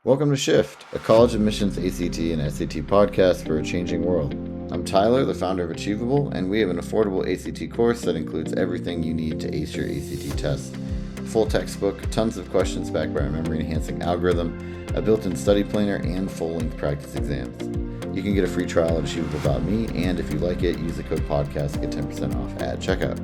Welcome to Shift, a college admissions ACT and SAT podcast for a changing world. I'm Tyler, the founder of Achievable, and we have an affordable ACT course that includes everything you need to ace your ACT test. Full textbook, tons of questions backed by our memory-enhancing algorithm, a built-in study planner, and full-length practice exams. You can get a free trial at achievable.me, and if you like it, use the code podcast to get 10% off at checkout.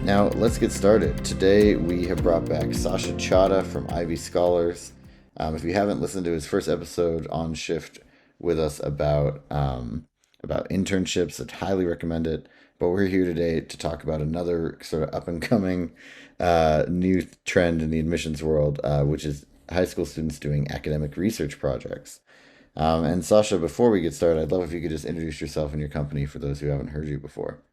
Now, let's get started. Today, we have brought back Sasha Chada from Ivy Scholars. If you haven't listened to his first episode on Shift with us about internships, I'd highly recommend it. But we're here today to talk about another sort of up-and-coming new trend in the admissions world, which is high school students doing academic research projects. And Sasha, before we get started, I'd love if you could just introduce yourself and your company for those who haven't heard you before.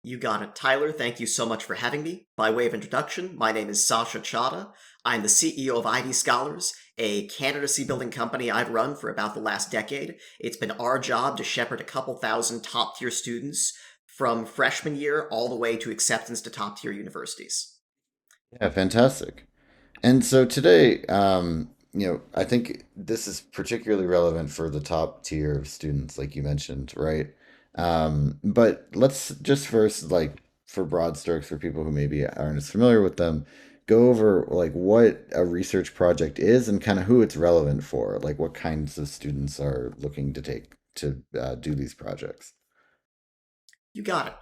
You got it, Tyler. Thank you so much for having me. By way of introduction, my name is Sasha Chada. I'm the CEO of Ivy Scholars, a candidacy-building company I've run for about the last decade. It's been our job to shepherd a couple thousand top-tier students from freshman year all the way to acceptance to top-tier universities. Yeah, fantastic. And so today, I think this is particularly relevant for the top tier of students, like you mentioned, right? But let's just first, like, for broad strokes, for people who maybe aren't as familiar with them, go over like what a research project is and kind of who it's relevant for, like what kinds of students are looking to take to do these projects. You got it.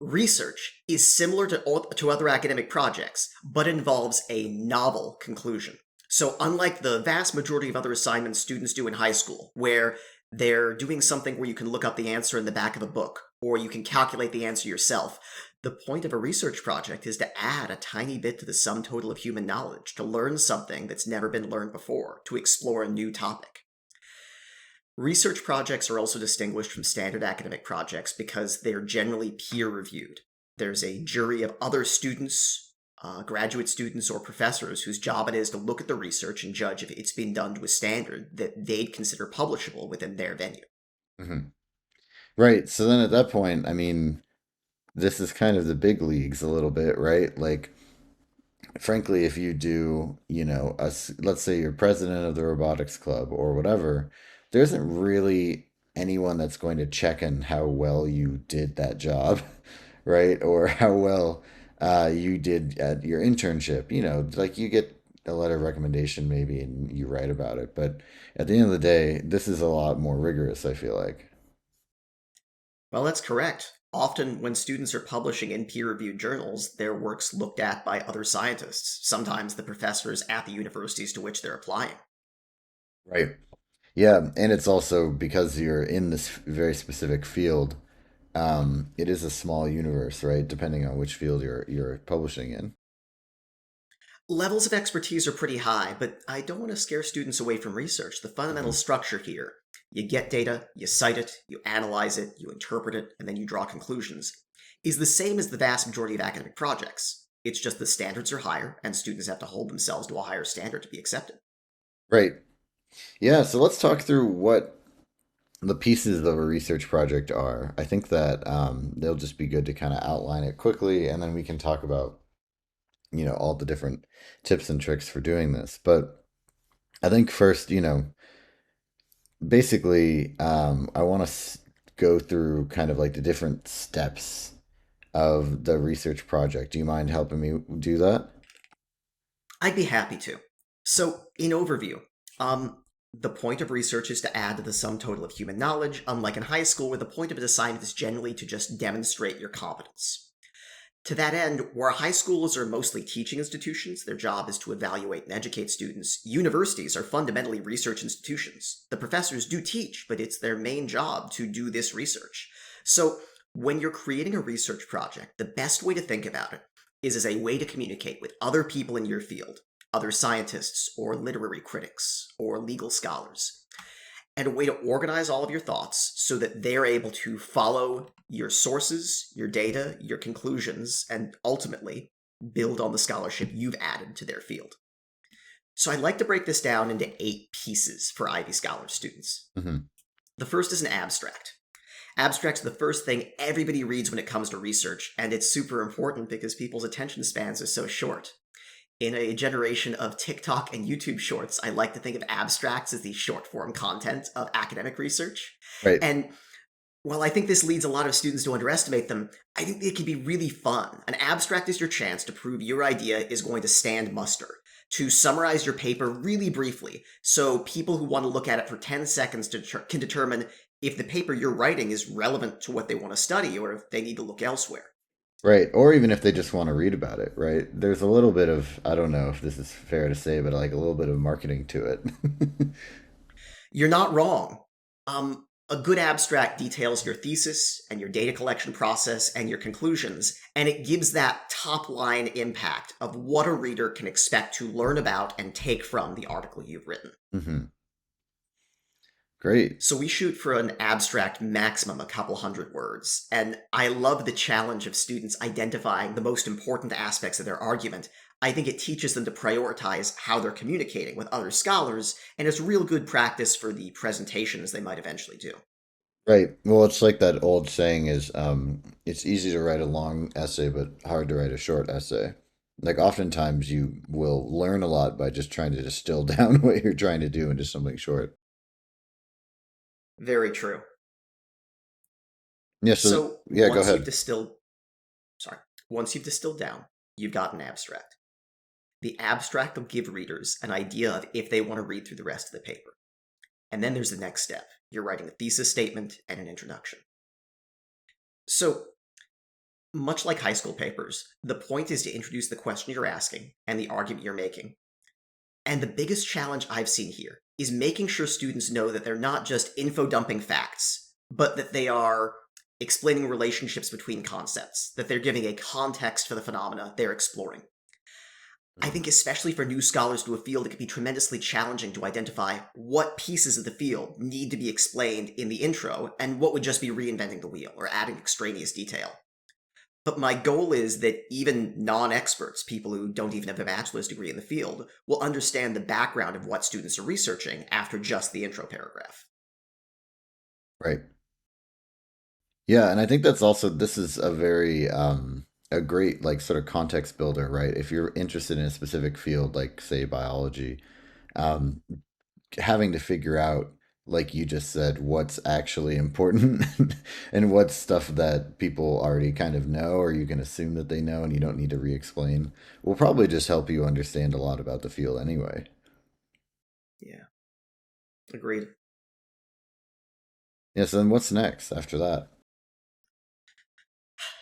Research is similar to other academic projects, but involves a novel conclusion. So unlike the vast majority of other assignments students do in high school, where they're doing something where you can look up the answer in the back of a book, or you can calculate the answer yourself, the point of a research project is to add a tiny bit to the sum total of human knowledge, to learn something that's never been learned before, to explore a new topic. Research projects are also distinguished from standard academic projects because they're generally peer-reviewed. There's a jury of other students, graduate students or professors whose job it is to look at the research and judge if it's been done to a standard that they'd consider publishable within their venue. Hmm. Right. So then at that point, I mean, this is kind of the big leagues a little bit, right? Like, frankly, if you do, let's say you're president of the robotics club or whatever, there isn't really anyone that's going to check in how well you did that job, right? Or how well you did at your internship. Like you get a letter of recommendation maybe and you write about it. But at the end of the day, this is a lot more rigorous, I feel like. Well, that's correct. Often, when students are publishing in peer-reviewed journals, their work's looked at by other scientists, sometimes the professors at the universities to which they're applying. Right. Yeah, and it's also because you're in this very specific field, it is a small universe, right? Depending on which field you're publishing in. Levels of expertise are pretty high, but I don't want to scare students away from research. The fundamental Hmm. structure here: you get data, you cite it, you analyze it, you interpret it, and then you draw conclusions, is the same as the vast majority of academic projects. It's just the standards are higher, and students have to hold themselves to a higher standard to be accepted. Right. Yeah, so let's talk through what the pieces of a research project are. I think that they'll just be good to kind of outline it quickly, and then we can talk about, all the different tips and tricks for doing this. But I think first, basically, I want to go through kind of like the different steps of the research project. Do you mind helping me do that? I'd be happy to. So, in overview, the point of research is to add to the sum total of human knowledge, unlike in high school, where the point of an assignment is generally to just demonstrate your competence. To that end, where high schools are mostly teaching institutions, their job is to evaluate and educate students. Universities are fundamentally research institutions. The professors do teach, but it's their main job to do this research. So, when you're creating a research project, the best way to think about it is as a way to communicate with other people in your field, other scientists, or literary critics, or legal scholars, and a way to organize all of your thoughts so that they're able to follow your sources, your data, your conclusions, and ultimately build on the scholarship you've added to their field. So I'd like to break this down into 8 pieces for Ivy Scholar students. Hmm. The first is an abstract. Abstract's the first thing everybody reads when it comes to research, and it's super important because people's attention spans are so short. In a generation of TikTok and YouTube shorts, I like to think of abstracts as the short form content of academic research. Right. And while I think this leads a lot of students to underestimate them, I think it can be really fun. An abstract is your chance to prove your idea is going to stand muster, to summarize your paper really briefly, so people who want to look at it for 10 seconds can determine if the paper you're writing is relevant to what they want to study or if they need to look elsewhere. Right. Or even if they just want to read about it, right? There's a little bit of, I don't know if this is fair to say, but like a little bit of marketing to it. You're not wrong. A good abstract details your thesis and your data collection process and your conclusions, and it gives that top line impact of what a reader can expect to learn about and take from the article you've written. Hmm. Great. So we shoot for an abstract maximum a couple hundred words, and I love the challenge of students identifying the most important aspects of their argument. I think it teaches them to prioritize how they're communicating with other scholars, and it's real good practice for the presentations they might eventually do. Right. Well, it's like that old saying is, it's easy to write a long essay, but hard to write a short essay. Like oftentimes you will learn a lot by just trying to distill down what you're trying to do into something short. Very true. Yeah. So So yeah, go ahead. sorry, once you've distilled down, you've got an abstract. The abstract will give readers an idea of if they want to read through the rest of the paper. And then there's the next step. You're writing a thesis statement and an introduction. So, much like high school papers, the point is to introduce the question you're asking and the argument you're making. And the biggest challenge I've seen here is making sure students know that they're not just info dumping facts, but that they are explaining relationships between concepts, that they're giving a context for the phenomena they're exploring. I think especially for new scholars to a field, it can be tremendously challenging to identify what pieces of the field need to be explained in the intro and what would just be reinventing the wheel or adding extraneous detail. But my goal is that even non-experts, people who don't even have a bachelor's degree in the field, will understand the background of what students are researching after just the intro paragraph. Right. Yeah, and I think that's also this is a very a great like sort of context builder, right? If you're interested in a specific field, like say biology, um, having to figure out, like you just said, what's actually important and what's stuff that people already kind of know or you can assume that they know and you don't need to re-explain will probably just help you understand a lot about the field anyway. Yeah, agreed. Yeah, so then what's next after that?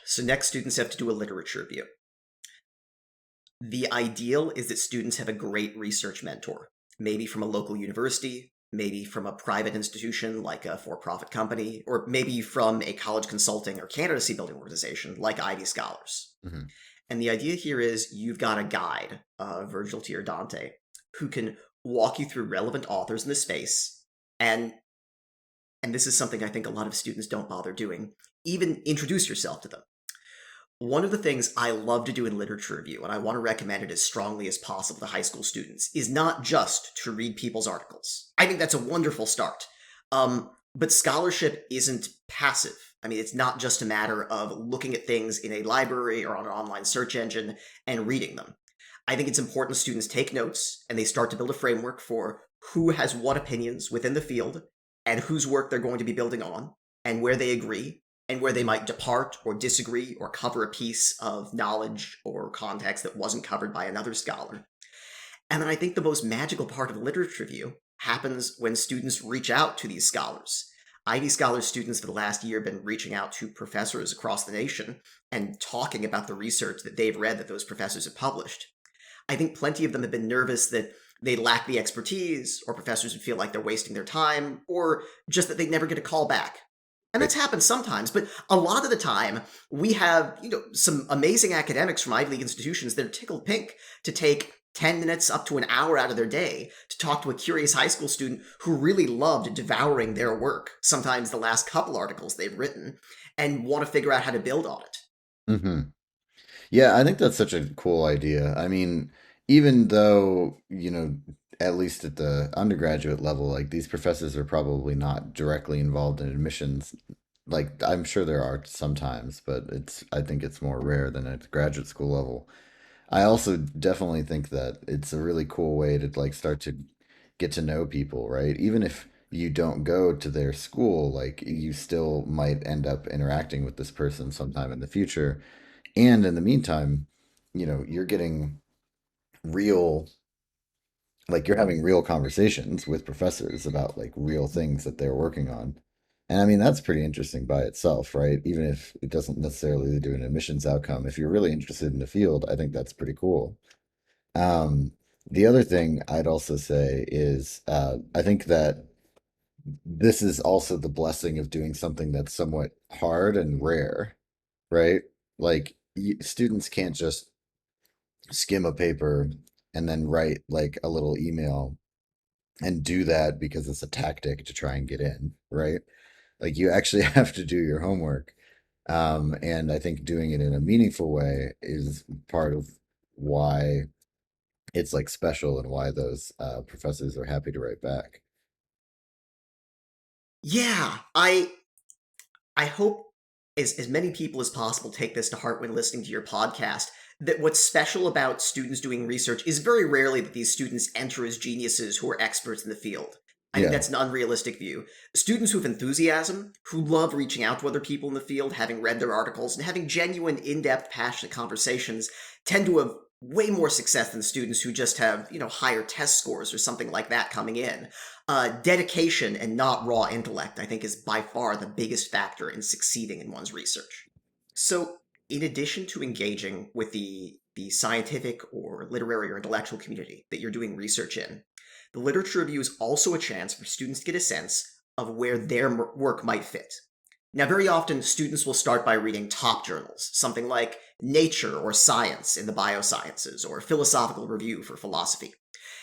So next, students have to do a literature review. The ideal is that students have a great research mentor, maybe from a local university, maybe from a private institution like a for-profit company, or maybe from a college consulting or candidacy building organization like Ivy Scholars. Hmm. And the idea here is you've got a guide, Virgil to your Dante, who can walk you through relevant authors in the space, and and this is something I think a lot of students don't bother doing, even introduce yourself to them. One of the things I love to do in literature review, and I want to recommend it as strongly as possible to high school students, is not just to read people's articles. I think that's a wonderful start. But scholarship isn't passive. I mean, it's not just a matter of looking at things in a library or on an online search engine and reading them. I think it's important students take notes and they start to build a framework for who has what opinions within the field and whose work they're going to be building on and where they agree and where they might depart or disagree or cover a piece of knowledge or context that wasn't covered by another scholar. And then I think the most magical part of literature review happens when students reach out to these scholars. Ivy Scholar students for the last year have been reaching out to professors across the nation and talking about the research that they've read that those professors have published. I think plenty of them have been nervous that they lack the expertise, or professors would feel like they're wasting their time, or just that they'd never get a call back. And Right. that's happened sometimes, but a lot of the time, we have, some amazing academics from Ivy League institutions that are tickled pink to take 10 minutes up to an hour out of their day to talk to a curious high school student who really loved devouring their work, sometimes the last couple articles they've written, and want to figure out how to build on it. Hmm. Yeah, I think that's such a cool idea. I mean, even though, at least at the undergraduate level, like these professors are probably not directly involved in admissions. Like I'm sure there are sometimes, but I think it's more rare than at the graduate school level. I also definitely think that it's a really cool way to like start to get to know people, right? Even if you don't go to their school, like you still might end up interacting with this person sometime in the future. And in the meantime, you're getting real, like you're having real conversations with professors about like real things that they're working on. And I mean, that's pretty interesting by itself, right? Even if it doesn't necessarily lead to an admissions outcome, if you're really interested in the field, I think that's pretty cool. Um, the other thing I'd also say is I think that this is also the blessing of doing something that's somewhat hard and rare, right? Like students can't just skim a paper and then write like a little email and do that because it's a tactic to try and get in, right? Like you actually have to do your homework. And I think doing it in a meaningful way is part of why it's like special and why those professors are happy to write back. Yeah, I hope as many people as possible take this to heart when listening to your podcast. That what's special about students doing research is very rarely that these students enter as geniuses who are experts in the field. I think Yeah, that's an unrealistic view. Students with enthusiasm, who love reaching out to other people in the field, having read their articles, and having genuine, in depth, passionate conversations, tend to have way more success than students who just have, higher test scores or something like that coming in. Dedication and not raw intellect, I think, is by far the biggest factor in succeeding in one's research. So, in addition to engaging with the scientific or literary or intellectual community that you're doing research in, the literature review is also a chance for students to get a sense of where their work might fit. Now, very often, students will start by reading top journals, something like Nature or Science in the biosciences, or Philosophical Review for philosophy.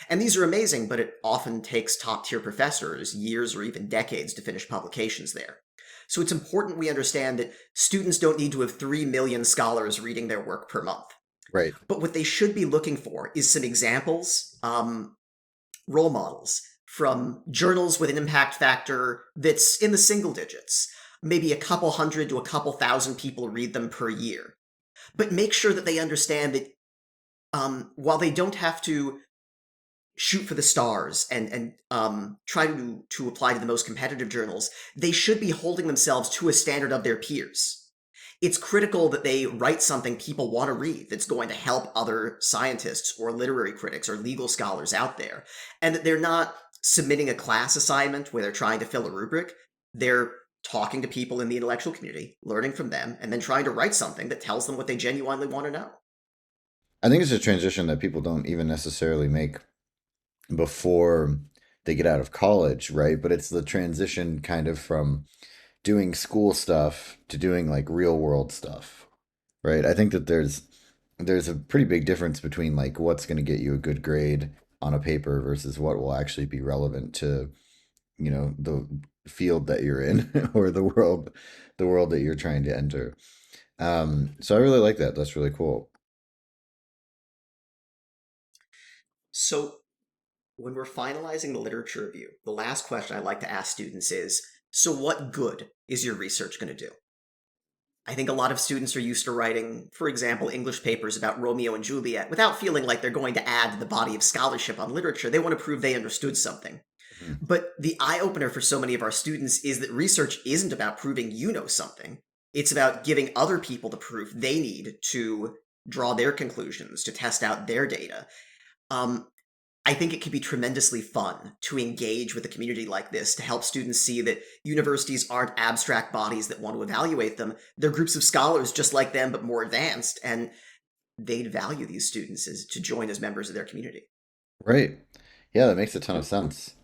And these are amazing, but it often takes top tier professors years or even decades to finish publications there. So it's important we understand that students don't need to have 3 million scholars reading their work per month. right. But what they should be looking for is some examples, role models from journals with an impact factor that's in the single digits. Maybe a couple hundred to a couple thousand people read them per year. But make sure that they understand that while they don't have to shoot for the stars and try to apply to the most competitive journals, they should be holding themselves to a standard of their peers. It's critical that they write something people want to read that's going to help other scientists or literary critics or legal scholars out there, and that they're not submitting a class assignment where they're trying to fill a rubric. They're talking to people in the intellectual community, learning from them, and then trying to write something that tells them what they genuinely want to know. I think it's a transition that people don't even necessarily make before they get out of college, right? But it's the transition kind of from doing school stuff to doing like real world stuff, right? I think that there's a pretty big difference between like what's going to get you a good grade on a paper versus what will actually be relevant to, the field that you're in or the world that you're trying to enter. So I really like that. That's really cool. So, when we're finalizing the literature review, the last question I like to ask students is, so what good is your research going to do? I think a lot of students are used to writing, for example, English papers about Romeo and Juliet without feeling like they're going to add to the body of scholarship on literature. They want to prove they understood something. Mhm. But the eye opener for so many of our students is that research isn't about proving you know something. It's about giving other people the proof they need to draw their conclusions, to test out their data. Um, I think it can be tremendously fun to engage with a community like this to help students see that universities aren't abstract bodies that want to evaluate them. They're groups of scholars just like them, but more advanced, and they'd value these students as to join as members of their community. Right. Yeah, that makes a ton of sense.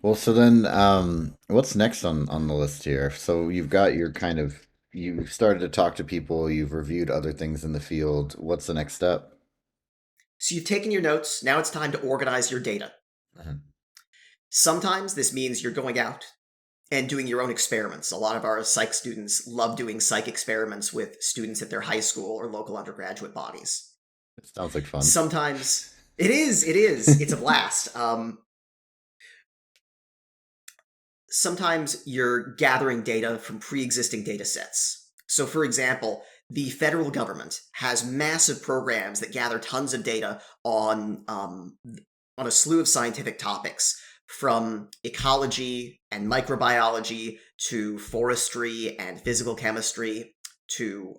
Well, so then, what's next on the list here? So you've got your kind of you've started to talk to people, you've reviewed other things in the field. What's the next step? So you've taken your notes, now it's time to organize your data. Mhm. Sometimes this means you're going out and doing your own experiments. A lot of our psych students love doing psych experiments with students at their high school or local undergraduate bodies. It sounds like fun. Sometimes it's a blast. Sometimes you're gathering data from pre-existing data sets. So for example, the federal government has massive programs that gather tons of data on a slew of scientific topics, from ecology and microbiology to forestry and physical chemistry to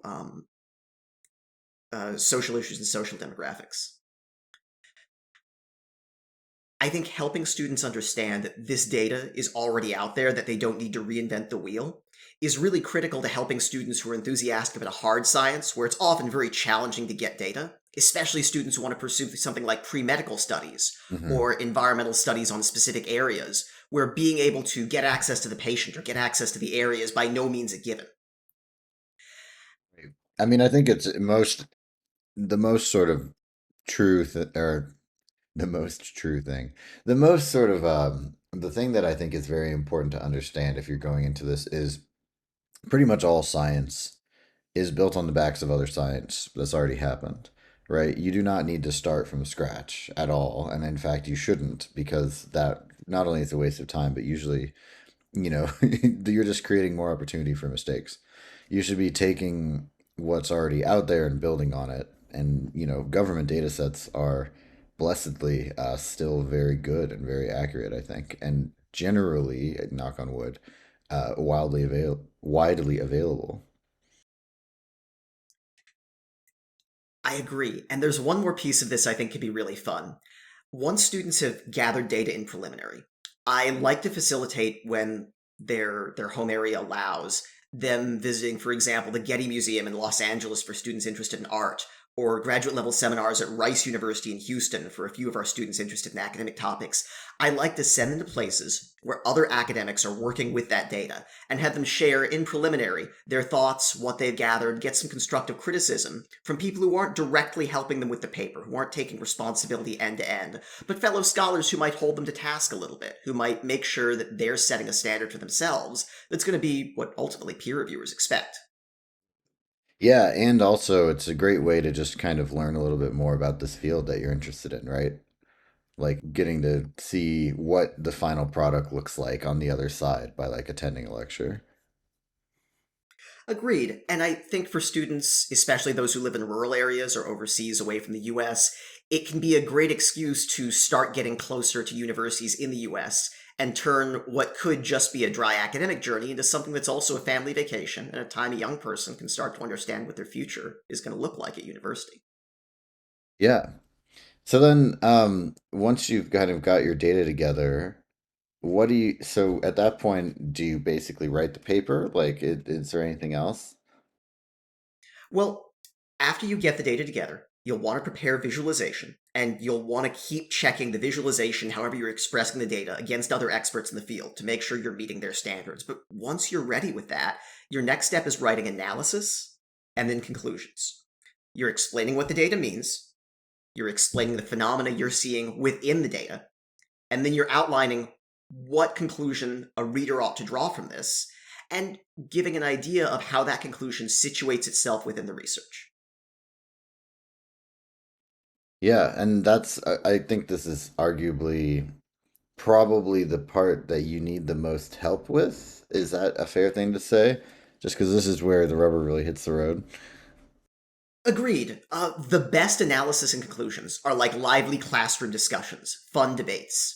social issues and social demographics. I think helping students understand that this data is already out there, that they don't need to reinvent the wheel, is really critical to helping students who are enthusiastic about a hard science, where it's often very challenging to get data, especially students who want to pursue something like pre-medical studies Hmm. or environmental studies on specific areas, where being able to get access to the patient or get access to the area is by no means a given. I mean, I think it's the most sort of truth or the most true thing, the most sort of the thing that I think is very important to understand if you're going into this is pretty much all science is built on the backs of other science that's already happened, right? You do not need to start from scratch at all. And in fact, you shouldn't, because that not only is a waste of time, but usually, you know, you're just creating more opportunity for mistakes. You should be taking what's already out there and building on it. And, you know, government data sets are blessedly still very good and very accurate, I think. And generally, knock on wood, widely available. I agree. And there's one more piece of this I think could be really fun. Once students have gathered data in preliminary, I like to facilitate, when their home area allows, them visiting, for example, the Getty Museum in Los Angeles for students interested in art, or graduate level seminars at Rice University in Houston for a few of our students interested in academic topics. I like to send them to places where other academics are working with that data and have them share in preliminary their thoughts, what they've gathered, get some constructive criticism from people who aren't directly helping them with the paper, who aren't taking responsibility end to end, but fellow scholars who might hold them to task a little bit, who might make sure that they're setting a standard for themselves that's going to be what ultimately peer reviewers expect. Yeah, and also it's a great way to just kind of learn a little bit more about this field that you're interested in, right? Like getting to see what the final product looks like on the other side by like attending a lecture. Agreed. And I think for students, especially those who live in rural areas or overseas away from the US, it can be a great excuse to start getting closer to universities in the US and turn what could just be a dry academic journey into something that's also a family vacation and a time a young person can start to understand what their future is going to look like at university. Yeah. So then once you've kind of got your data together, so at that point, do you basically write the paper? Like, is there anything else? Well, after you get the data together, you'll want to prepare visualization, and you'll want to keep checking the visualization, however you're expressing the data, against other experts in the field to make sure you're meeting their standards. But once you're ready with that, your next step is writing analysis and then conclusions. You're explaining what the data means, you're explaining the phenomena you're seeing within the data, and then you're outlining what conclusion a reader ought to draw from this, and giving an idea of how that conclusion situates itself within the research. Yeah, and I think this is arguably probably the part that you need the most help with. Is that a fair thing to say? Just because this is where the rubber really hits the road. Agreed. The best analysis and conclusions are like lively classroom discussions, fun debates.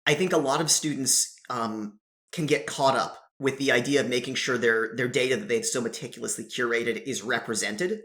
I think a lot of students can get caught up with the idea of making sure their data that they've so meticulously curated is represented,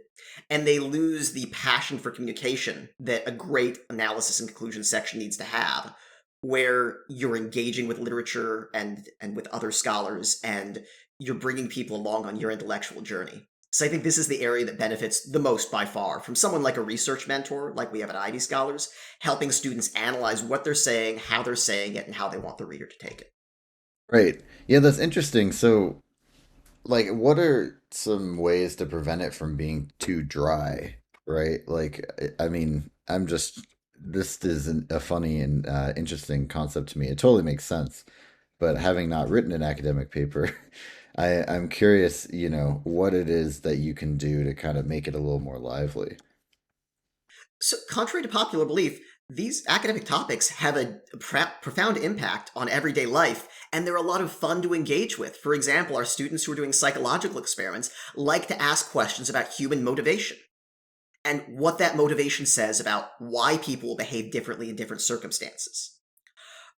and they lose the passion for communication that a great analysis and conclusion section needs to have, where you're engaging with literature and with other scholars, and you're bringing people along on your intellectual journey. So I think this is the area that benefits the most by far from someone like a research mentor, like we have at Ivy Scholars, helping students analyze what they're saying, how they're saying it, and how they want the reader to take it. Right. Yeah, that's interesting. So, like, what are some ways to prevent it from being too dry? Right? Like, I mean, this is a funny and interesting concept to me. It totally makes sense. But having not written an academic paper, I'm curious, you know, what it is that you can do to kind of make it a little more lively. So, contrary to popular belief, These academic topics have a profound impact on everyday life, and they're a lot of fun to engage with. For example, our students who are doing psychological experiments like to ask questions about human motivation and what that motivation says about why people will behave differently in different circumstances.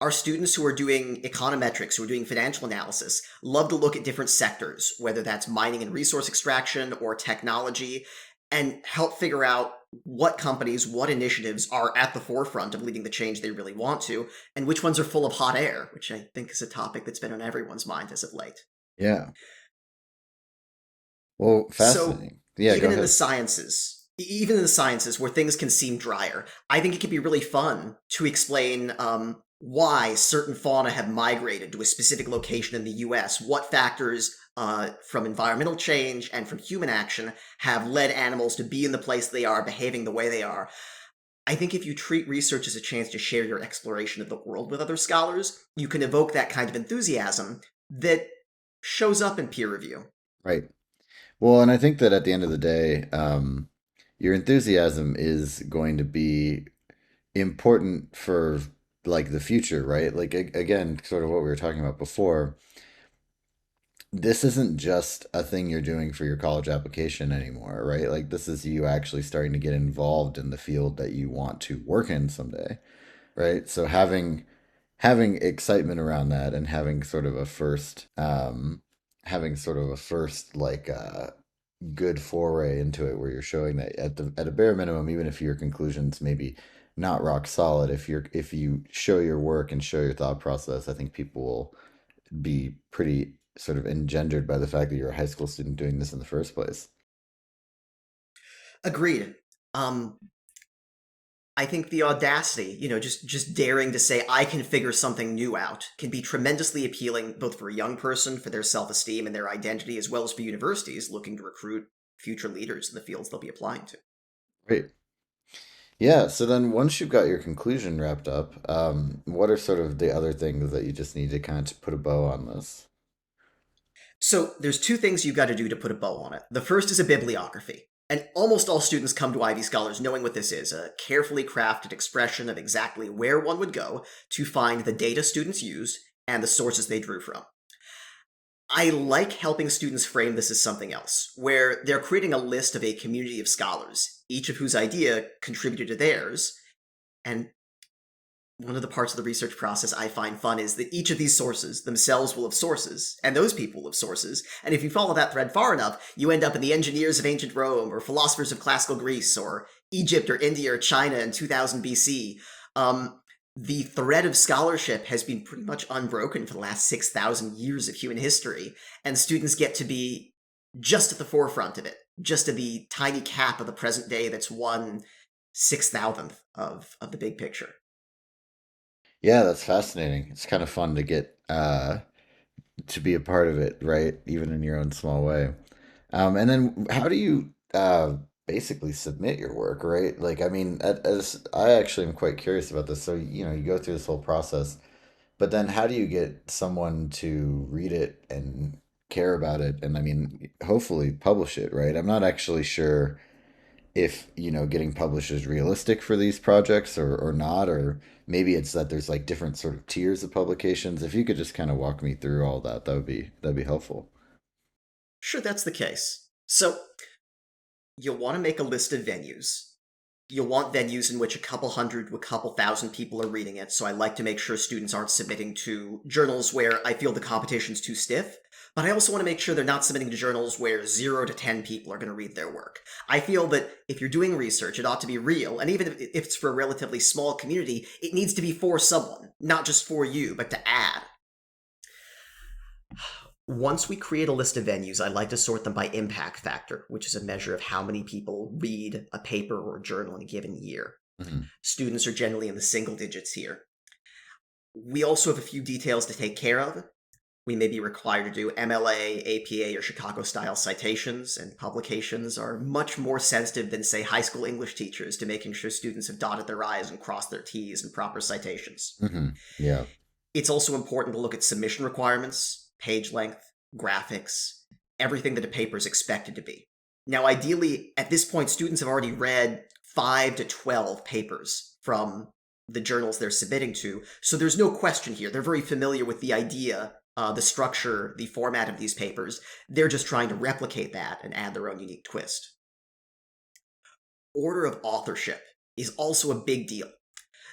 Our students who are doing econometrics, who are doing financial analysis, love to look at different sectors, whether that's mining and resource extraction or technology, and help figure out what companies, what initiatives are at the forefront of leading the change they really want to, and which ones are full of hot air, which I think is a topic that's been on everyone's mind as of late. Yeah. Well, So, fascinating. Yeah, go ahead. even in the sciences where things can seem drier, I think it can be really fun to explain why certain fauna have migrated to a specific location in the US, what factors from environmental change and from human action have led animals to be in the place they are, behaving the way they are. I think if you treat research as a chance to share your exploration of the world with other scholars, you can evoke that kind of enthusiasm that shows up in peer review. Right. Well, and I think that at the end of the day, your enthusiasm is going to be important for like the future, right? Like again, sort of what we were talking about before. This isn't just a thing you're doing for your college application anymore, right? Like this is you actually starting to get involved in the field that you want to work in someday, right? So having excitement around that and having sort of a first like good foray into it where you're showing that at a bare minimum, even if your conclusions maybe not rock solid, if you show your work and show your thought process, I think people will be pretty sort of engendered by the fact that you're a high school student doing this in the first place. Agreed. Um, I think the audacity, just daring to say I can figure something new out, can be tremendously appealing both for a young person, for their self-esteem and their identity, as well as for universities looking to recruit future leaders in the fields they'll be applying to. Great. Yeah, so then once you've got your conclusion wrapped up, what are sort of the other things that you just need to kind of put a bow on this? So there's two things you've got to do to put a bow on it. The first is a bibliography. And almost all students come to Ivy Scholars knowing what this is, a carefully crafted expression of exactly where one would go to find the data students used and the sources they drew from. I like helping students frame this as something else, where they're creating a list of a community of scholars, each of whose idea contributed to theirs, and one of the parts of the research process I find fun is that each of these sources themselves will have sources, and those people will have sources, and if you follow that thread far enough, you end up in the engineers of ancient Rome, or philosophers of classical Greece, or Egypt, or India, or China in 2000 BC. The thread of scholarship has been pretty much unbroken for the last 6,000 years of human history, and students get to be just at the forefront of it, just at the tiny cap of the present day that's 1/6,000th of the big picture. Yeah, that's fascinating. It's kind of fun to get to be a part of it, right? Even in your own small way. And then how do you basically submit your work, right? Like, I mean, as I actually am quite curious about this. So, you go through this whole process, but then how do you get someone to read it and care about it? And I mean, hopefully publish it, right? I'm not actually sure if, getting published is realistic for these projects or not, or maybe it's that there's like different sort of tiers of publications. If you could just kind of walk me through all that, that'd be helpful. Sure, that's the case. So, you'll want to make a list of venues. You'll want venues in which a couple hundred to a couple thousand people are reading it, so I like to make sure students aren't submitting to journals where I feel the competition's too stiff, but I also want to make sure they're not submitting to journals where 0 to 10 people are going to read their work. I feel that if you're doing research, it ought to be real, and even if it's for a relatively small community, it needs to be for someone, not just for you, but to add. Once we create a list of venues, I like to sort them by impact factor, which is a measure of how many people read a paper or a journal in a given year. Hmm. Students are generally in the single digits here. We also have a few details to take care of. We may be required to do MLA, APA, or Chicago-style citations, and publications are much more sensitive than, say, high school English teachers to making sure students have dotted their I's and crossed their T's in proper citations. Hmm. Yeah. It's also important to look at submission requirements, page length, graphics, everything that a paper is expected to be. Now, ideally, at this point, students have already read 5 to 12 papers from the journals they're submitting to. So there's no question here. They're very familiar with the idea, the structure, the format of these papers. They're just trying to replicate that and add their own unique twist. Order of authorship is also a big deal.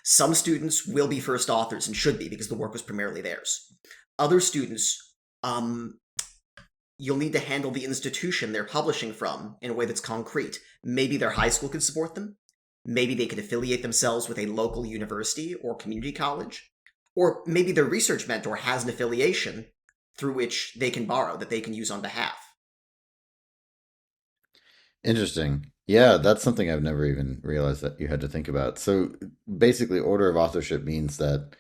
Some students will be first authors and should be because the work was primarily theirs. Other students, you'll need to handle the institution they're publishing from in a way that's concrete. Maybe their high school could support them. Maybe they could affiliate themselves with a local university or community college. Or maybe their research mentor has an affiliation through which they can borrow that they can use on behalf. Interesting. Yeah, that's something I've never even realized that you had to think about. So basically, order of authorship means that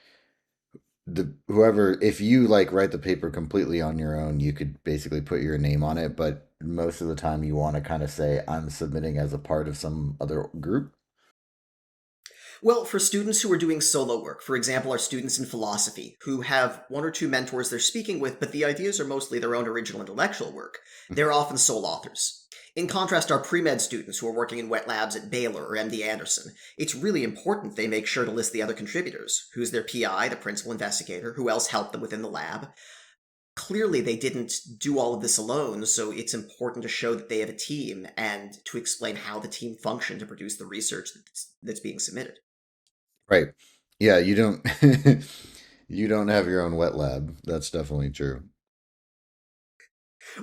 the whoever, if you like write the paper completely on your own, you could basically put your name on it, but most of the time you want to kind of say, I'm submitting as a part of some other group. Well, for students who are doing solo work, for example, our students in philosophy, who have one or two mentors they're speaking with, but the ideas are mostly their own original intellectual work, they're often sole authors. In contrast, our pre-med students who are working in wet labs at Baylor or MD Anderson, it's really important they make sure to list the other contributors. Who's their PI, the principal investigator, who else helped them within the lab. Clearly, they didn't do all of this alone, so it's important to show that they have a team and to explain how the team functioned to produce the research that's being submitted. Right. Yeah, you don't you don't have your own wet lab. That's definitely true.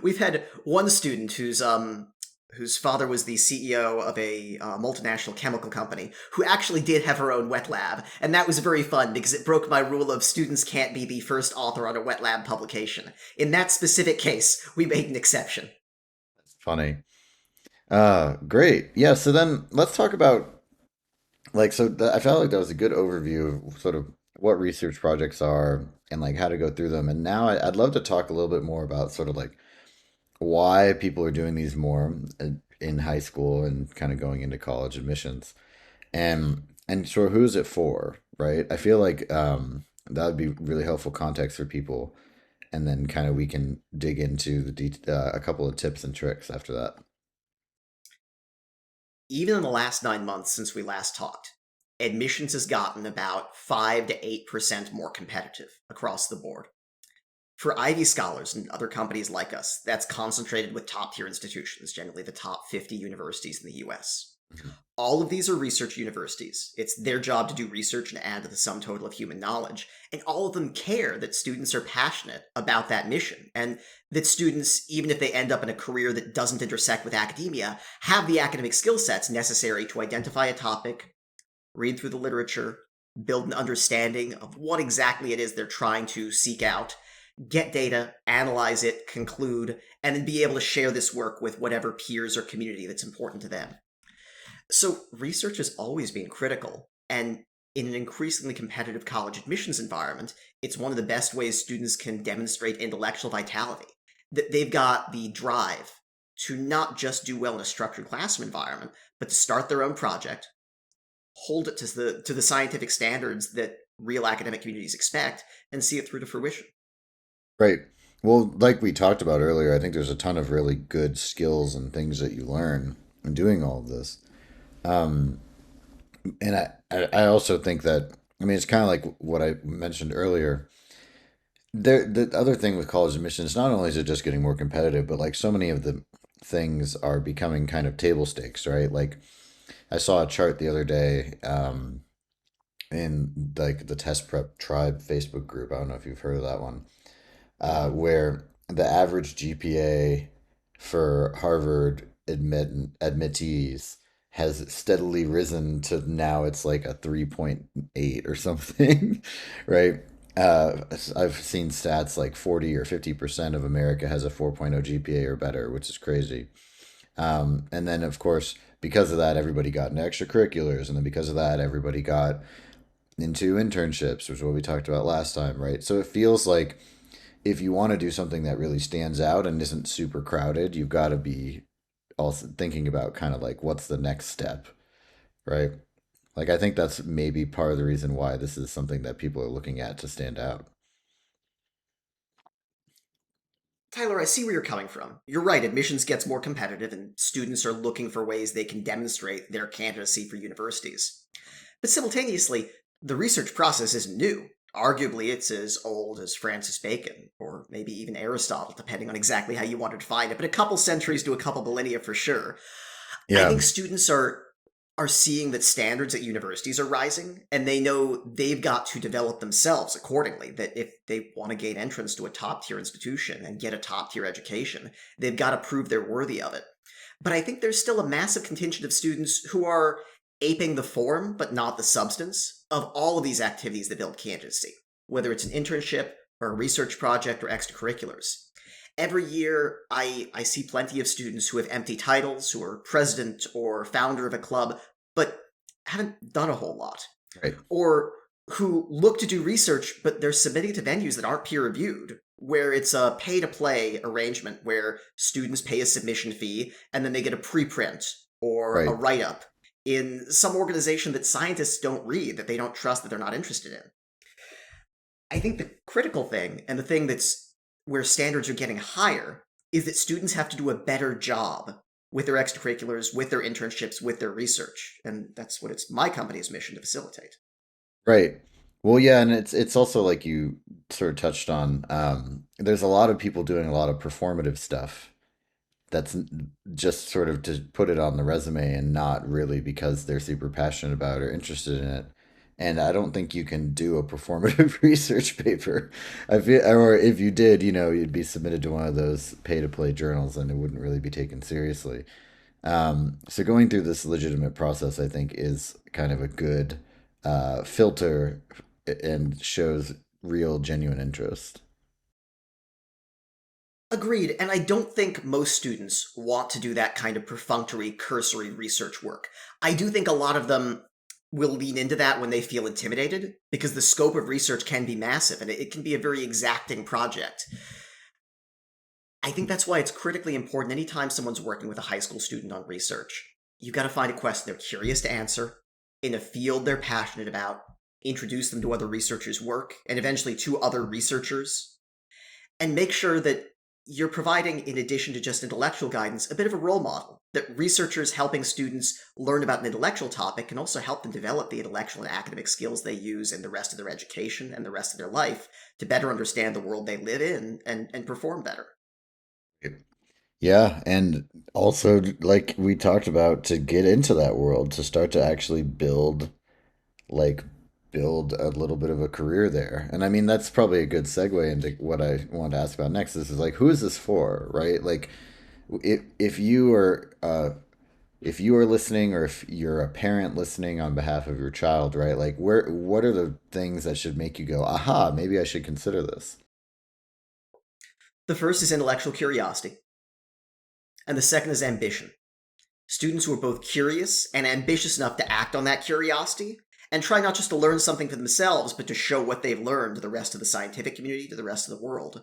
We've had one student whose father was the CEO of a multinational chemical company who actually did have her own wet lab, and that was very fun because it broke my rule of students can't be the first author on a wet lab publication. In that specific case, we made an exception. Funny. Great. Yeah, so then let's talk about I felt like that was a good overview of sort of what research projects are and like how to go through them. And now I'd love to talk a little bit more about sort of like why people are doing these more in high school and kind of going into college admissions, and sort of who's it for, right? I feel like that would be really helpful context for people, and then kind of we can dig into a couple of tips and tricks after that. Even in the last 9 months since we last talked, admissions has gotten about 5 to 8% more competitive across the board. For Ivy scholars and other companies like us, that's concentrated with top tier institutions, generally the top 50 universities in the US. Mhm. All of these are research universities. It's their job to do research and add to the sum total of human knowledge. And all of them care that students are passionate about that mission, and that students, even if they end up in a career that doesn't intersect with academia, have the academic skill sets necessary to identify a topic, read through the literature, build an understanding of what exactly it is they're trying to seek out, get data, analyze it, conclude, and then be able to share this work with whatever peers or community that's important to them. So, research has always been critical, and in an increasingly competitive college admissions environment, it's one of the best ways students can demonstrate intellectual vitality. That they've got the drive to not just do well in a structured classroom environment, but to start their own project, hold it to the scientific standards that real academic communities expect, and see it through to fruition. Right. Well, like we talked about earlier, I think there's a ton of really good skills and things that you learn in doing all of this. Um, and I also think that, I mean, it's kind of like what I mentioned earlier. The other thing with college admissions, not only is it just getting more competitive, but like so many of the things are becoming kind of table stakes, right? Like I saw a chart the other day, in like the Test Prep Tribe Facebook group. I don't know if you've heard of that one, where the average GPA for Harvard admittees has steadily risen to now it's like a 3.8 or something, right? I've seen stats like 40 or 50% of America has a 4.0 GPA or better, which is crazy. And then, of course, because of that, everybody got into extracurriculars. And then because of that, everybody got into internships, which is what we talked about last time, right? So it feels like if you want to do something that really stands out and isn't super crowded, you've got to be also thinking about kind of like what's the next step, right? Like I think that's maybe part of the reason why this is something that people are looking at to stand out. Tyler, I see where you're coming from. You're right, admissions gets more competitive, and students are looking for ways they can demonstrate their candidacy for universities. But simultaneously, The research process isn't new. Arguably, it's as old as Francis Bacon, or maybe even Aristotle, depending on exactly how you want to define it, but a couple centuries to a couple millennia for sure. I Yeah, think students are seeing that standards at universities are rising, and they know they've got to develop themselves accordingly. That if they want to gain entrance to a top tier institution and get a top tier education, they've got to prove they're worthy of it. But I think there's still a massive contingent of students who are aping the form, but not the substance, of all of these activities that build candidacy, whether it's an internship or a research project or extracurriculars. Every year, I see plenty of students who have empty titles, who are president or founder of a club, but haven't done a whole lot. right. Or who look to do research, but they're submitting to venues that aren't peer reviewed, where it's a pay to play arrangement where students pay a submission fee and then they get a preprint or a Right. write up in some organization that scientists don't read, that they don't trust, that they're not interested in. I think the critical thing, and the thing that's where standards are getting higher, is that students have to do a better job with their extracurriculars, with their internships, with their research. And that's what it's my company's mission to facilitate. Right. Well, yeah, and it's also like you sort of touched on. There's a lot of people doing a lot of performative stuff that's just sort of to put it on the resume and not really because they're super passionate about or interested in it. And I don't think you can do a performative research paper. I feel, or if you did, you'd be submitted to one of those pay to play journals and it wouldn't really be taken seriously. So going through this legitimate process, I think, is kind of a good filter and shows real, genuine interest. Agreed, and I don't think most students want to do that kind of perfunctory, cursory research work. I do think a lot of them will lean into that when they feel intimidated, because the scope of research can be massive and it can be a very exacting project. I think that's why it's critically important anytime someone's working with a high school student on research. You've got to find a question they're curious to answer, in a field they're passionate about, introduce them to other researchers' work, and eventually to other researchers, and make sure that you're providing, in addition to just intellectual guidance, a bit of a role model. That researchers helping students learn about an intellectual topic can also help them develop the intellectual and academic skills they use in the rest of their education and the rest of their life to better understand the world they live in and perform better. Yeah, and also like we talked about, to get into that world, to start to actually like build a little bit of a career there. And I mean that's probably a good segue into what I want to ask about next. This is like, who is this for, right? Like if you are listening, or if you're a parent listening on behalf of your child, right? Like what are the things that should make you go, aha, maybe I should consider this? The first is intellectual curiosity, and the second is ambition. Students who are both curious and ambitious enough to act on that curiosity and try not just to learn something for themselves, but to show what they've learned to the rest of the scientific community, to the rest of the world,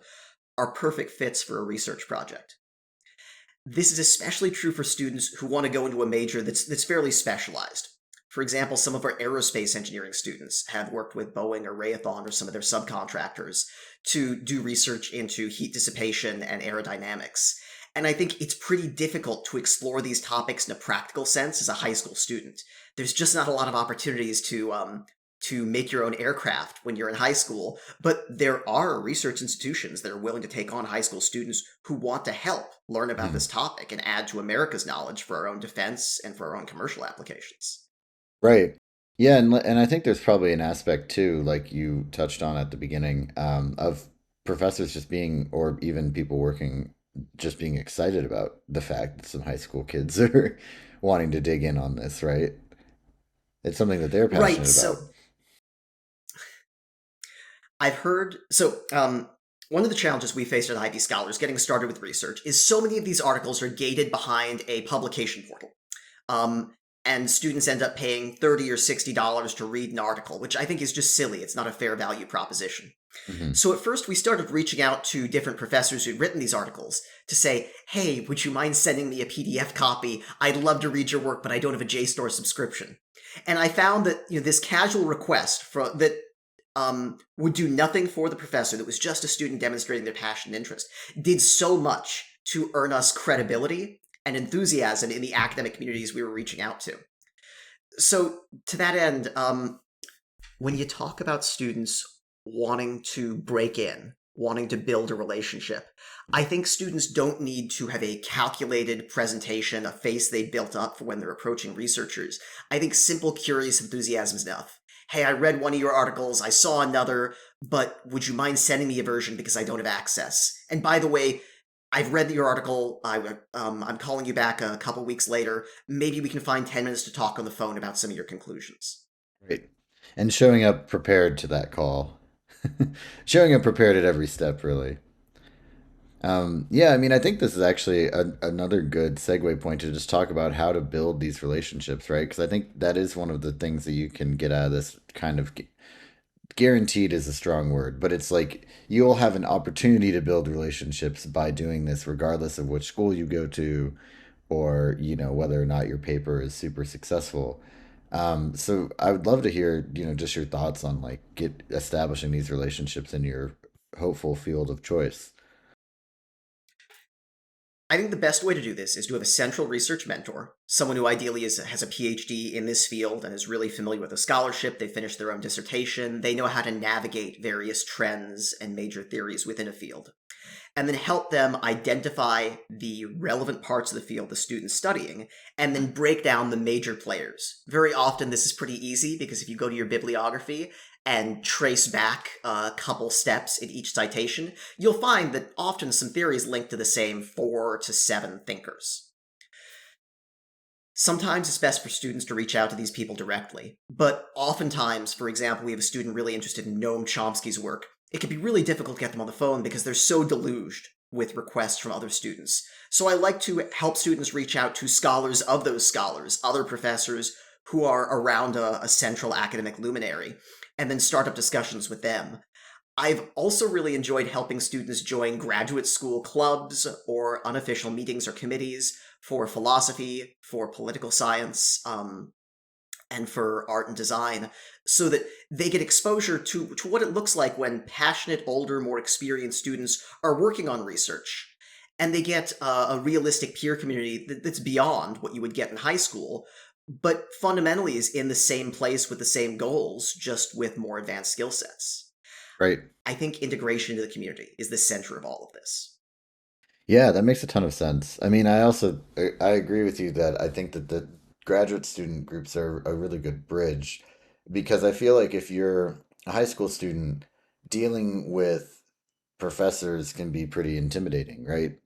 are perfect fits for a research project. This is especially true for students who want to go into a major that's fairly specialized. For example, some of our aerospace engineering students have worked with Boeing or Raytheon or some of their subcontractors to do research into heat dissipation and aerodynamics. And I think it's pretty difficult to explore these topics in a practical sense as a high school student. There's just not a lot of opportunities to make your own aircraft when you're in high school, but there are research institutions that are willing to take on high school students who want to help learn about Hmm. this topic and add to America's knowledge for our own defense and for our own commercial applications. Right. Yeah, and I think there's probably an aspect too, like you touched on at the beginning, of professors just being, or even people working, just being excited about the fact that some high school kids are wanting to dig in on this, right? It's something that they're Right, passionate so about. I've heard one of the challenges we faced at Ivy Scholars getting started with research is so many of these articles are gated behind a publication portal. Um, and students end up paying $30 or $60 to read an article, which I think is just silly. It's not a fair value proposition. Hmm. So at first, we started reaching out to different professors who'd written these articles to say, hey, would you mind sending me a PDF copy? I'd love to read your work, but I don't have a JSTOR subscription. And I found that this casual request that would do nothing for the professor, that was just a student demonstrating their passion and interest, did so much to earn us credibility and enthusiasm in the academic communities we were reaching out to. So to that end, When you talk about students wanting to break in, wanting to build a relationship, I think students don't need to have a calculated presentation, a face they built up for when they're approaching researchers. I think simple, curious enthusiasm is enough. Hey, I read one of your articles, I saw another, but would you mind sending me a version because I don't have access? And by the way, I've read your article. I'm calling you back a couple weeks later. Maybe we can find 10 minutes to talk on the phone about some of your conclusions. Right. And showing up prepared to that call. Showing up prepared at every step, really. Yeah, I mean, I think this is actually another good segue point to just talk about how to build these relationships, right? Because I think that is one of the things that you can get out of this kind of guaranteed is a strong word, but it's like you'll have an opportunity to build relationships by doing this, regardless of which school you go to, or whether or not your paper is super successful. So I would love to hear just your thoughts on like get establishing these relationships in your hopeful field of choice. I think the best way to do this is to have a central research mentor, someone who ideally has a PhD in this field and is really familiar with the scholarship. They finished their own dissertation. They know how to navigate various trends and major theories within a field, and then help them identify the relevant parts of the field the student's studying, and then break down the major players. Very often, this is pretty easy because if you go to your bibliography and trace back a couple steps in each citation, you'll find that often some theories link to the same 4 to 7 thinkers. Sometimes it's best for students to reach out to these people directly, but oftentimes, for example, we have a student really interested in Noam Chomsky's work. It can be really difficult to get them on the phone because they're so deluged with requests from other students. So I like to help students reach out to scholars of those scholars, other professors who are around a central academic luminary, and then start up discussions with them. I've also really enjoyed helping students join graduate school clubs or unofficial meetings or committees for philosophy, for political science, and for art and design, so that they get exposure to what it looks like when passionate, older, more experienced students are working on research. And they get a realistic peer community that's beyond what you would get in high school, but fundamentally is in the same place with the same goals, just with more advanced skill sets. Right. I think integration into the community is the center of all of this. Yeah, that makes a ton of sense. I mean, I agree with you that I think that the graduate student groups are a really good bridge because I feel like if you're a high school student, dealing with professors can be pretty intimidating, right?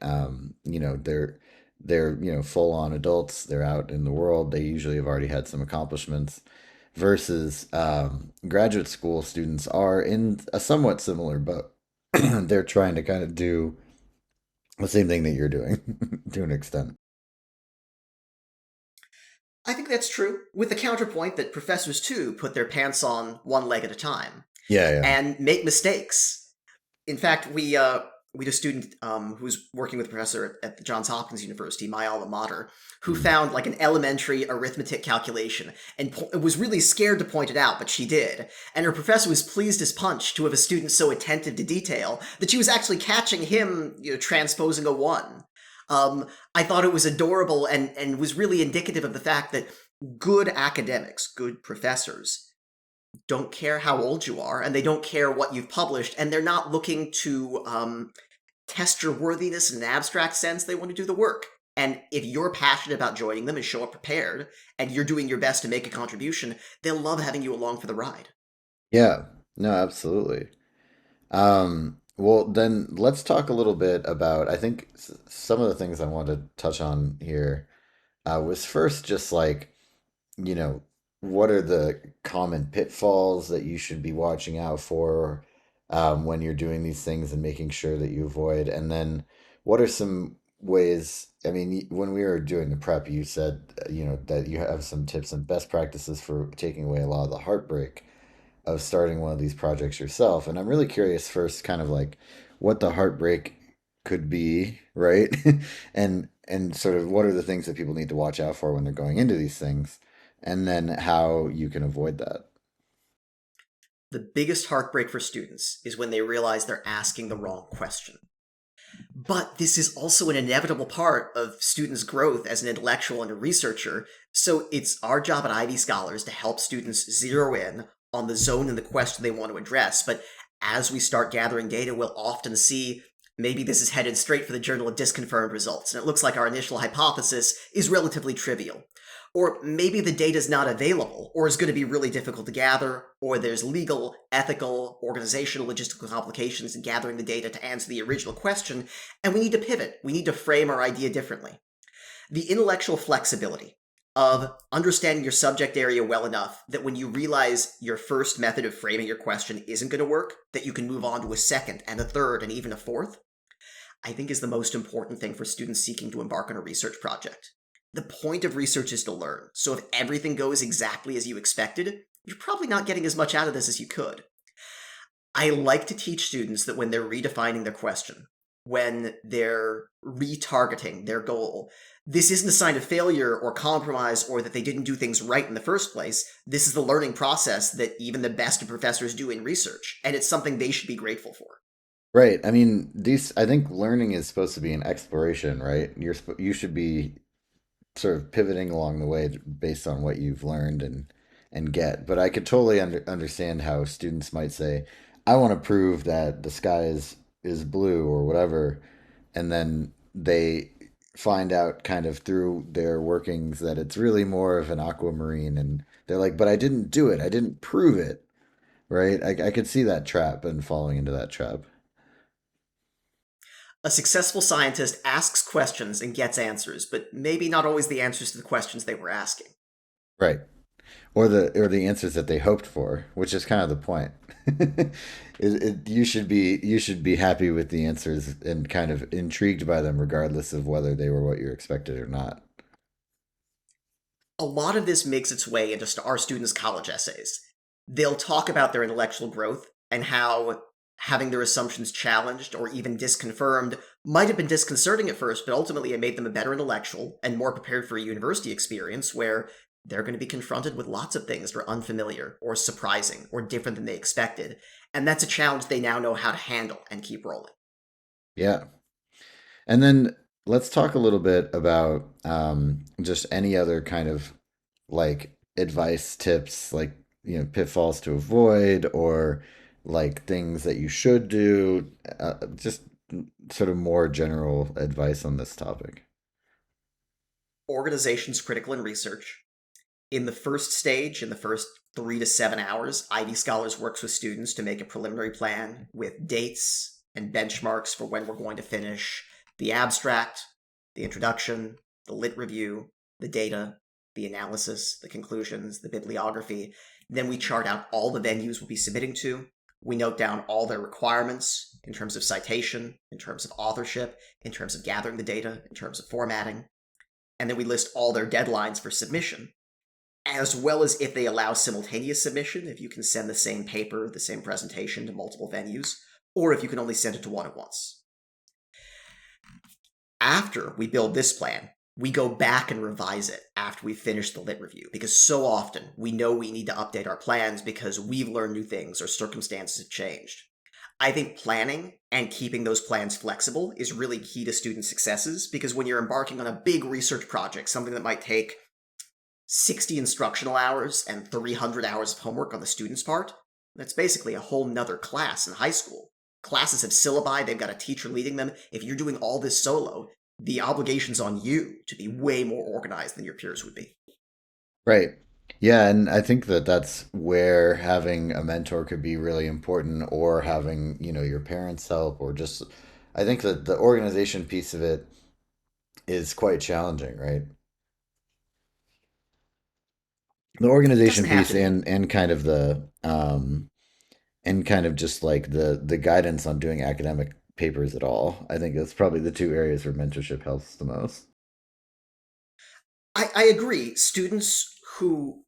They're full on adults. They're out in the world. They usually have already had some accomplishments. Versus graduate school students are in a somewhat similar boat. They're trying to kind of do the same thing that you're doing to an extent. I think that's true, with the counterpoint that professors too put their pants on one leg at a time Yeah, yeah. and make mistakes. In fact, we had a student who's working with a professor at the Johns Hopkins University, my alma mater, who Mm. found like an elementary arithmetic calculation and was really scared to point it out, but she did. And her professor was pleased as punch to have a student so attentive to detail that she was actually catching him, transposing a one. I thought it was adorable and was really indicative of the fact that good academics, good professors, don't care how old you are, and they don't care what you've published, and they're not looking to test your worthiness in an abstract sense. They want to do the work. And if you're passionate about joining them and show up prepared, and you're doing your best to make a contribution, they'll love having you along for the ride. Yeah, no, absolutely. Well, then let's talk a little bit about, I think some of the things I wanted to touch on here was first just like, you know, what are the common pitfalls that you should be watching out for when you're doing these things and making sure that you avoid? And then what are some ways? I mean, when we were doing the prep, you said, that you have some tips and best practices for taking away a lot of the heartbreak of starting one of these projects yourself. And I'm really curious first, kind of like what the heartbreak could be, right? And sort of what are the things that people need to watch out for when they're going into these things, and then how you can avoid that. The biggest heartbreak for students is when they realize they're asking the wrong question. But this is also an inevitable part of students' growth as an intellectual and a researcher, so it's our job at Ivy Scholars to help students zero in on the zone and the question they want to address. But as we start gathering data, we'll often see maybe this is headed straight for the Journal of Disconfirmed Results, and it looks like our initial hypothesis is relatively trivial. Or maybe the data is not available, or is going to be really difficult to gather, or there's legal, ethical, organizational, logistical complications in gathering the data to answer the original question, and we need to pivot. We need to frame our idea differently. The intellectual flexibility of understanding your subject area well enough that when you realize your first method of framing your question isn't going to work, that you can move on to a second and a third and even a fourth, I think is the most important thing for students seeking to embark on a research project. The point of research is to learn, so if everything goes exactly as you expected, you're probably not getting as much out of this as you could. I like to teach students that when they're redefining their question, when they're retargeting their goal, this isn't a sign of failure or compromise or that they didn't do things right in the first place. This is the learning process that even the best of professors do in research, and it's something they should be grateful for. Right. I mean, these. I think learning is supposed to be an exploration, right? You should be sort of pivoting along the way based on what you've learned and get. But I could totally understand how students might say, "I want to prove that the sky is blue or whatever," and then they find out kind of through their workings that it's really more of an aquamarine, and they're like, "But I didn't do it. I didn't prove it." Right? I could see that trap and falling into that trap. A successful scientist asks questions and gets answers, but maybe not always the answers to the questions they were asking. Right. Or the answers that they hoped for, which is kind of the point. You should be happy with the answers and kind of intrigued by them, regardless of whether they were what you expected or not. A lot of this makes its way into our students' college essays. They'll talk about their intellectual growth and how having their assumptions challenged or even disconfirmed might have been disconcerting at first, but ultimately it made them a better intellectual and more prepared for a university experience where they're going to be confronted with lots of things that are unfamiliar or surprising or different than they expected. And that's a challenge they now know how to handle and keep rolling. Yeah. And then let's talk a little bit about just any other kind of like advice, tips, like, pitfalls to avoid or like things that you should do. Just sort of more general advice on this topic. Organization's critical in research. In the first stage, in the first 3 to 7 hours, Ivy Scholars works with students to make a preliminary plan with dates and benchmarks for when we're going to finish the abstract, the introduction, the lit review, the data, the analysis, the conclusions, the bibliography. Then we chart out all the venues we'll be submitting to. We note down all their requirements in terms of citation, in terms of authorship, in terms of gathering the data, in terms of formatting. And then we list all their deadlines for submission, as well as if they allow simultaneous submission, if you can send the same paper, the same presentation to multiple venues, or if you can only send it to one at once. After we build this plan, we go back and revise it after we finish the lit review, because so often we know we need to update our plans because we've learned new things or circumstances have changed. I think planning and keeping those plans flexible is really key to student successes, because when you're embarking on a big research project, something that might take 60 instructional hours and 300 hours of homework on the student's part, that's basically a whole nother class in high school. Classes have syllabi, they've got a teacher leading them. If you're doing all this solo, the obligation's on you to be way more organized than your peers would be. Right. Yeah, and I think that that's where having a mentor could be really important, or having, your parents' help, or just, I think that the organization piece of it is quite challenging, right? The It doesn't organization have piece to be. and kind of and kind of just like the guidance on doing academic papers at all. I think that's probably the two areas where mentorship helps the most. I agree. Students who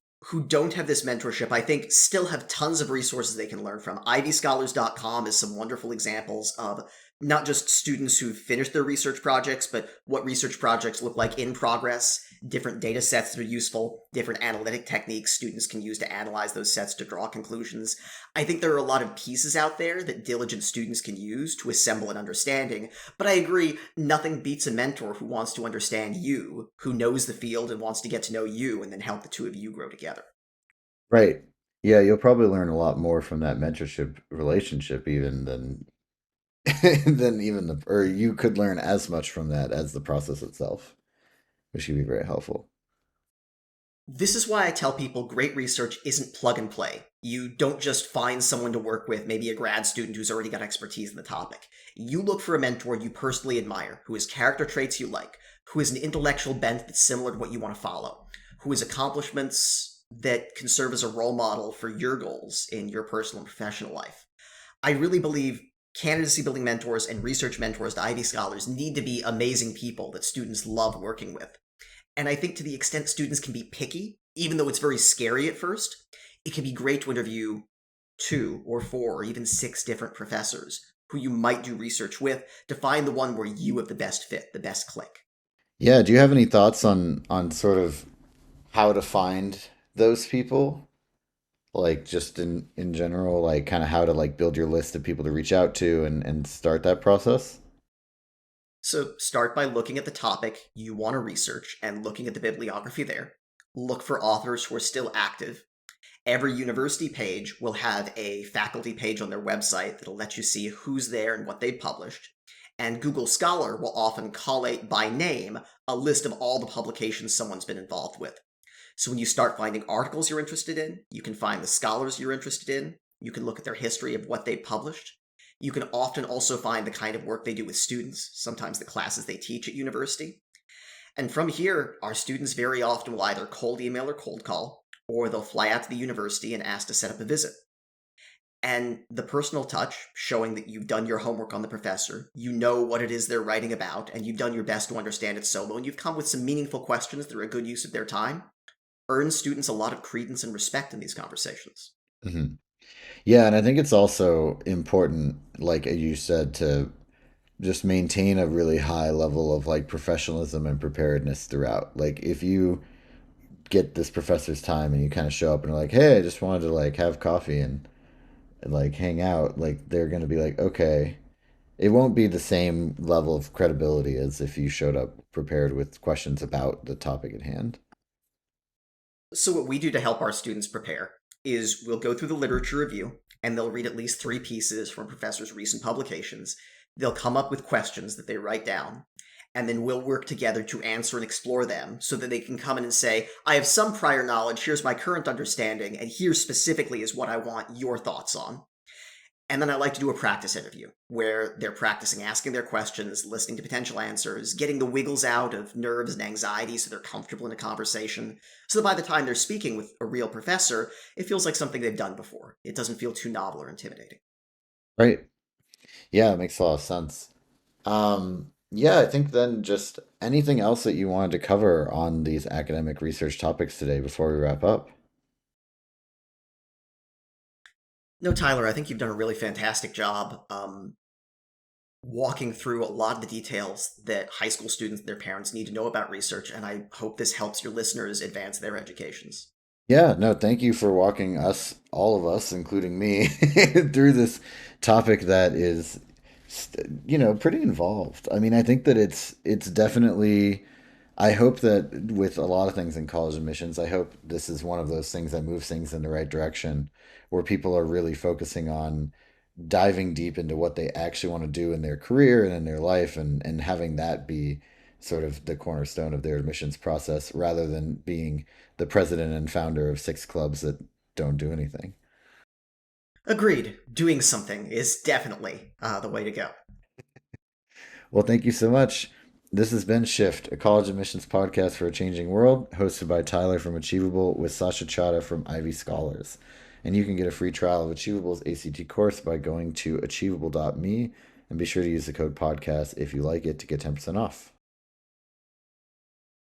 don't have this mentorship, I think, still have tons of resources they can learn from. ivyscholars.com is some wonderful examples of not just students who've finished their research projects, but what research projects look like in progress, different data sets that are useful, different analytic techniques students can use to analyze those sets to draw conclusions. I think there are a lot of pieces out there that diligent students can use to assemble an understanding, but I agree, nothing beats a mentor who wants to understand you, who knows the field and wants to get to know you, and then help the two of you grow together. Right. Yeah, you'll probably learn a lot more from that mentorship relationship even than than even the or you could learn as much from that as the process itself, which could be very helpful. This is why I tell people great research isn't plug and play. You don't just find someone to work with, maybe a grad student who's already got expertise in the topic. You look for a mentor you personally admire, who has character traits you like, who has an intellectual bent that's similar to what you want to follow, who has accomplishments that can serve as a role model for your goals in your personal and professional life. I really believe candidacy building mentors and research mentors to Ivy scholars need to be amazing people that students love working with. And I think to the extent students can be picky, even though it's very scary at first, it can be great to interview two or four or even six different professors who you might do research with to find the one where you have the best fit, the best click. Yeah, do you have any thoughts on sort of how to find those people? Like just in general, like kind of how to like build your list of people to reach out to and start that process? So start by looking at the topic you want to research and looking at the bibliography there. Look for authors who are still active. Every university page will have a faculty page on their website that'll let you see who's there and what they've published. And Google Scholar will often collate by name a list of all the publications someone's been involved with. So when you start finding articles you're interested in, you can find the scholars you're interested in, you can look at their history of what they published. You can often also find the kind of work they do with students, sometimes the classes they teach at university. And from here, our students very often will either cold email or cold call, or they'll fly out to the university and ask to set up a visit. And the personal touch, showing that you've done your homework on the professor, you know what it is they're writing about, and you've done your best to understand it solo, and you've come with some meaningful questions that are a good use of their time, earns students a lot of credence and respect in these conversations. Hmm. Yeah, and I think it's also important, like you said, to just maintain a really high level of like professionalism and preparedness throughout. Like if you get this professor's time and you kind of show up and are like, "Hey, I just wanted to like have coffee and like hang out," like they're going to be like, "Okay." It won't be the same level of credibility as if you showed up prepared with questions about the topic at hand. So, what we do to help our students prepare is we'll go through the literature review and they'll read at least three pieces from a professor's recent publications. They'll come up with questions that they write down, and then we'll work together to answer and explore them so that they can come in and say, I have some prior knowledge, here's my current understanding, and here specifically is what I want your thoughts on. And then I like to do a practice interview where they're practicing asking their questions, listening to potential answers, getting the wiggles out of nerves and anxiety so they're comfortable in a conversation. So that by the time they're speaking with a real professor, it feels like something they've done before. It doesn't feel too novel or intimidating. Right. Yeah, it makes a lot of sense. Yeah, I think then just anything else that you wanted to cover on these academic research topics today before we wrap up. No, Tyler, I think you've done a really fantastic job walking through a lot of the details that high school students and their parents need to know about research, and I hope this helps your listeners advance their educations. Yeah, no, thank you for walking us, all of us, including me, through this topic that is, pretty involved. I mean, I think that it's definitely. I hope that with a lot of things in college admissions, I hope this is one of those things that moves things in the right direction, where people are really focusing on diving deep into what they actually want to do in their career and in their life and having that be sort of the cornerstone of their admissions process rather than being the president and founder of six clubs that don't do anything. Agreed. Doing something is definitely the way to go. Well, thank you so much. This has been Shift, a college admissions podcast for a changing world, hosted by Tyler from Achievable with Sasha Chada from Ivy Scholars. And you can get a free trial of Achievable's ACT course by going to achievable.me and be sure to use the code podcast if you like it to get 10% off.